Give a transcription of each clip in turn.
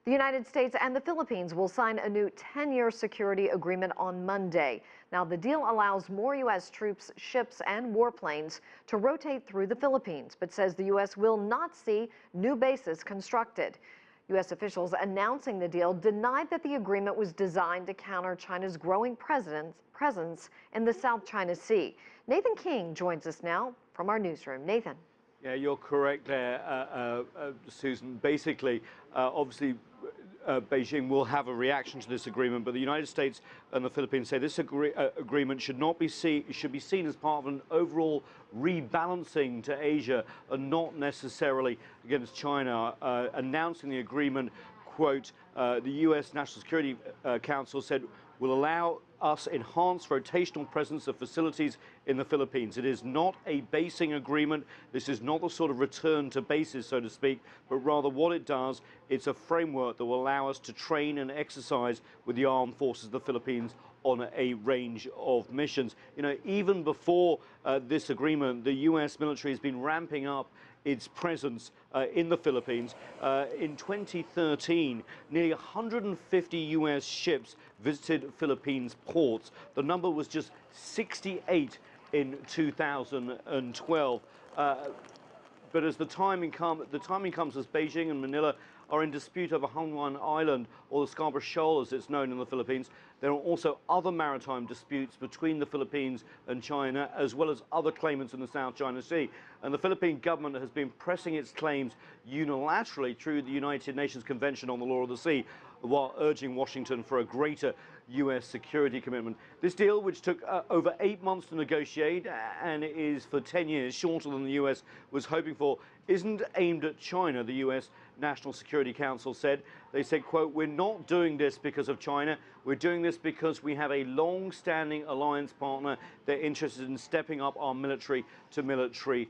The United States and the Philippines will sign a new 10-year security agreement on Monday. Now, the deal allows more U.S. troops, ships, and warplanes to rotate through the Philippines, but says the U.S. will not see new bases constructed. U.S. officials announcing the deal denied that the agreement was designed to counter China's growing presence in the South China Sea. Nathan King joins us now from our newsroom. Nathan. Yeah, you're correct there, Susan. Basically, obviously, Beijing will have a reaction to this agreement, but the United States and the Philippines say this agreement should be seen as part of an overall rebalancing to Asia and not necessarily against China. Announcing the agreement, quote, the U.S. National Security Council said will allow us enhanced rotational presence of facilities in the Philippines. It is not a basing agreement. This is not the sort of return to bases, so to speak, but rather what it does, it's a framework that will allow us to train and exercise with the armed forces of the Philippines on a range of missions. You know, even before this agreement, the U.S. military has been ramping up its presence in the Philippines. In 2013, nearly 150 U.S. ships visited Philippines ports. The number was just 68 in 2012. But as the timing comes as Beijing and Manila are in dispute over Hongwan Island, or the Scarborough Shoal as it's known in the Philippines, there are also other maritime disputes between the Philippines and China, as well as other claimants in the South China Sea. And the Philippine government has been pressing its claims unilaterally through the United Nations Convention on the Law of the Sea, while urging Washington for a greater U.S. security commitment. This deal, which took over 8 months to negotiate and is for 10 years, shorter than the U.S. was hoping for, isn't aimed at China, the U.S. National Security Council said. They said, quote, we're not doing this because of China. We're doing this because we have a long-standing alliance partner. They're interested in stepping up our military-to-military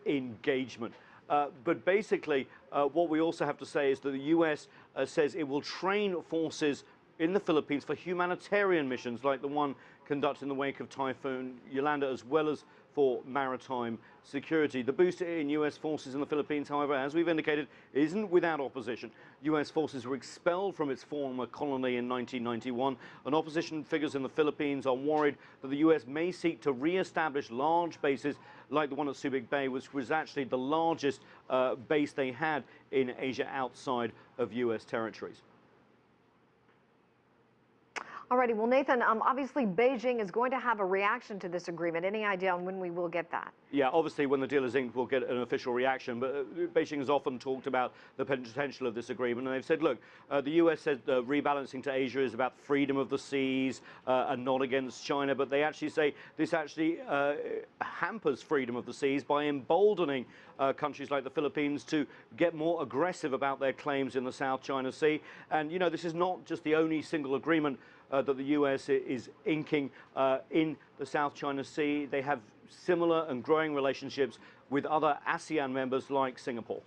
engagement. But basically, what we also have to say is that the U.S. Says it will train forces in the Philippines for humanitarian missions like the one conducted in the wake of Typhoon Yolanda, as well as for maritime security. The boost in U.S. forces in the Philippines, however, as we've indicated, isn't without opposition. U.S. forces were expelled from its former colony in 1991, and opposition figures in the Philippines are worried that the U.S. may seek to re-establish large bases like the one at Subic Bay, which was actually the largest base they had in Asia outside of U.S. territories. Alrighty, well, Nathan, obviously Beijing is going to have a reaction to this agreement. Any idea on when we will get that? Yeah, obviously when the deal is inked, we'll get an official reaction. But Beijing has often talked about the potential of this agreement. And they've said, look, the US said rebalancing to Asia is about freedom of the seas and not against China. But they actually say this actually hampers freedom of the seas by emboldening countries like the Philippines to get more aggressive about their claims in the South China Sea. And, you know, this is not just the only single agreement that the US is inking in the South China Sea. They have similar and growing relationships with other ASEAN members like Singapore.